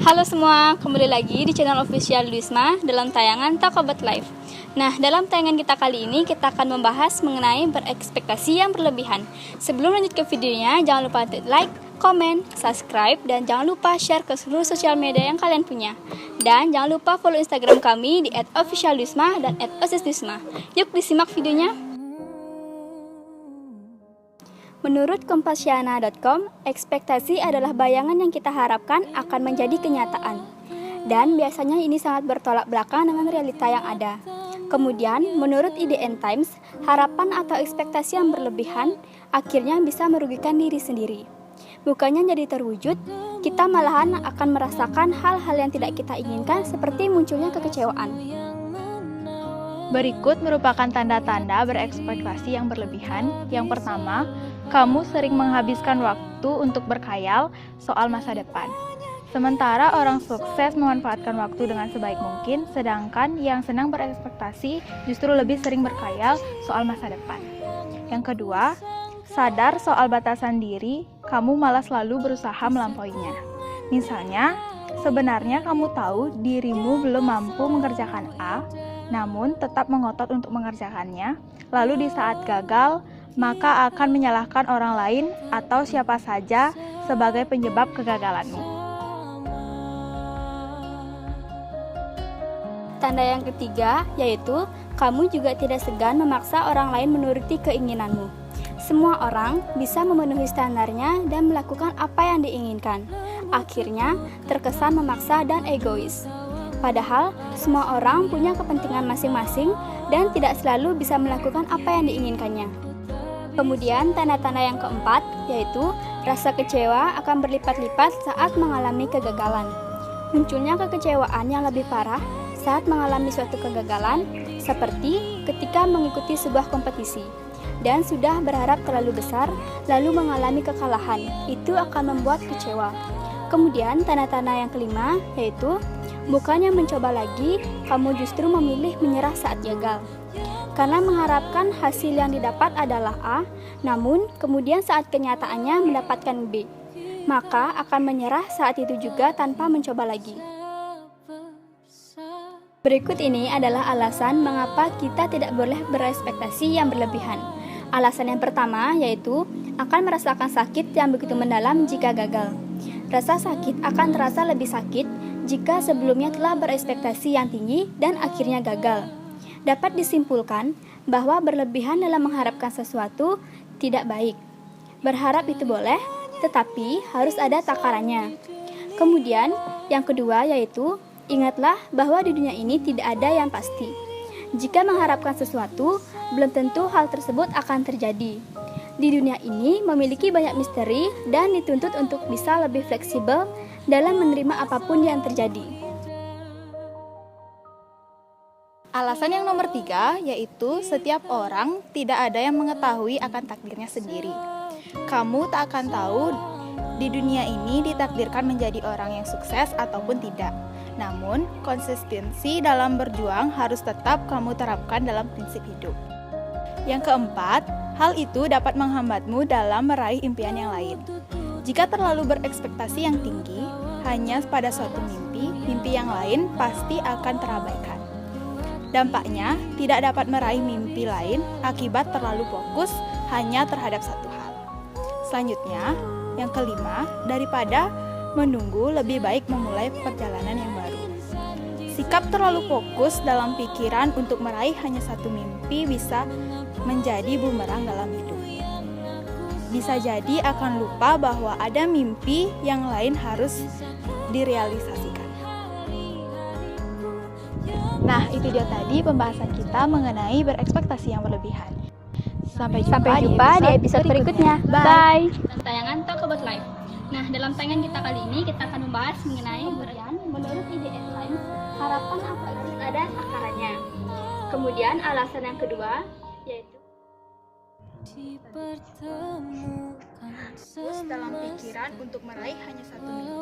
Halo semua, kembali lagi di channel official Luisma dalam tayangan Talk About Life. Nah, dalam tayangan kita kali ini kita akan membahas mengenai berekspektasi yang berlebihan. Sebelum lanjut ke videonya, jangan lupa like, komen, subscribe, dan jangan lupa share ke seluruh sosial media yang kalian punya. Dan jangan lupa follow Instagram kami di @officialluisma dan @osisluisma. Yuk disimak videonya. Menurut Kompasiana.com, ekspektasi adalah bayangan yang kita harapkan akan menjadi kenyataan. Dan biasanya ini sangat bertolak belakang dengan realita yang ada. Kemudian, menurut IDN Times, harapan atau ekspektasi yang berlebihan akhirnya bisa merugikan diri sendiri. Bukannya jadi terwujud, kita malahan akan merasakan hal-hal yang tidak kita inginkan seperti munculnya kekecewaan. Berikut merupakan tanda-tanda berekspektasi yang berlebihan. Yang pertama, kamu sering menghabiskan waktu untuk berkhayal soal masa depan. Sementara orang sukses memanfaatkan waktu dengan sebaik mungkin, sedangkan yang senang berekspektasi justru lebih sering berkhayal soal masa depan. Yang kedua, sadar soal batasan diri, kamu malah selalu berusaha melampauinya. Misalnya, sebenarnya kamu tahu dirimu belum mampu mengerjakan A, namun tetap mengotot untuk mengerjakannya, lalu di saat gagal, maka akan menyalahkan orang lain atau siapa saja sebagai penyebab kegagalanmu. Tanda yang ketiga, yaitu kamu juga tidak segan memaksa orang lain menuruti keinginanmu. Semua orang bisa memenuhi standarnya dan melakukan apa yang diinginkan. Akhirnya, terkesan memaksa dan egois. Padahal, semua orang punya kepentingan masing-masing dan tidak selalu bisa melakukan apa yang diinginkannya. Kemudian, tanda-tanda yang keempat, yaitu rasa kecewa akan berlipat-lipat saat mengalami kegagalan. Munculnya kekecewaan yang lebih parah saat mengalami suatu kegagalan, seperti ketika mengikuti sebuah kompetisi, dan sudah berharap terlalu besar, lalu mengalami kekalahan. Itu akan membuat kecewa. Kemudian, tanda-tanda yang kelima, yaitu bukannya mencoba lagi, kamu justru memilih menyerah saat gagal. Karena mengharapkan hasil yang didapat adalah A, namun kemudian saat kenyataannya mendapatkan B, maka akan menyerah saat itu juga tanpa mencoba lagi. Berikut ini adalah alasan mengapa kita tidak boleh berekspektasi yang berlebihan. Alasan yang pertama yaitu akan merasakan sakit yang begitu mendalam jika gagal. Rasa sakit akan terasa lebih sakit jika sebelumnya telah berekspektasi yang tinggi dan akhirnya gagal. Dapat disimpulkan bahwa berlebihan dalam mengharapkan sesuatu tidak baik. Berharap itu boleh, tetapi harus ada takarannya. Kemudian, yang kedua yaitu, ingatlah bahwa di dunia ini tidak ada yang pasti. Jika mengharapkan sesuatu, belum tentu hal tersebut akan terjadi. Di dunia ini memiliki banyak misteri dan dituntut untuk bisa lebih fleksibel dalam menerima apapun yang terjadi. Alasan yang nomor 3, yaitu setiap orang tidak ada yang mengetahui akan takdirnya sendiri. Kamu tak akan tahu di dunia ini ditakdirkan menjadi orang yang sukses ataupun tidak. Namun, konsistensi dalam berjuang harus tetap kamu terapkan dalam prinsip hidup. Yang keempat, hal itu dapat menghambatmu dalam meraih impian yang lain. Jika terlalu berekspektasi yang tinggi, hanya pada suatu mimpi, mimpi yang lain pasti akan terabaikan. Dampaknya, tidak dapat meraih mimpi lain akibat terlalu fokus hanya terhadap satu hal. Selanjutnya, yang kelima, daripada menunggu, lebih baik memulai perjalanan yang baru. Sikap terlalu fokus dalam pikiran untuk meraih hanya satu mimpi bisa menjadi bumerang dalam hidup. Bisa jadi akan lupa bahwa ada mimpi yang lain harus direalisasikan. Nah, itu dia tadi pembahasan kita mengenai berekspektasi yang berlebihan. Sampai jumpa di episode berikutnya. Bye! Tayangan Talk About Life. Nah, dalam tayangan kita kali ini kita akan membahas mengenai menurut IDN Times, harapan apa itu ada takarannya. Kemudian alasan yang kedua yaitu fokus dalam pikiran untuk meraih hanya satu mimpi.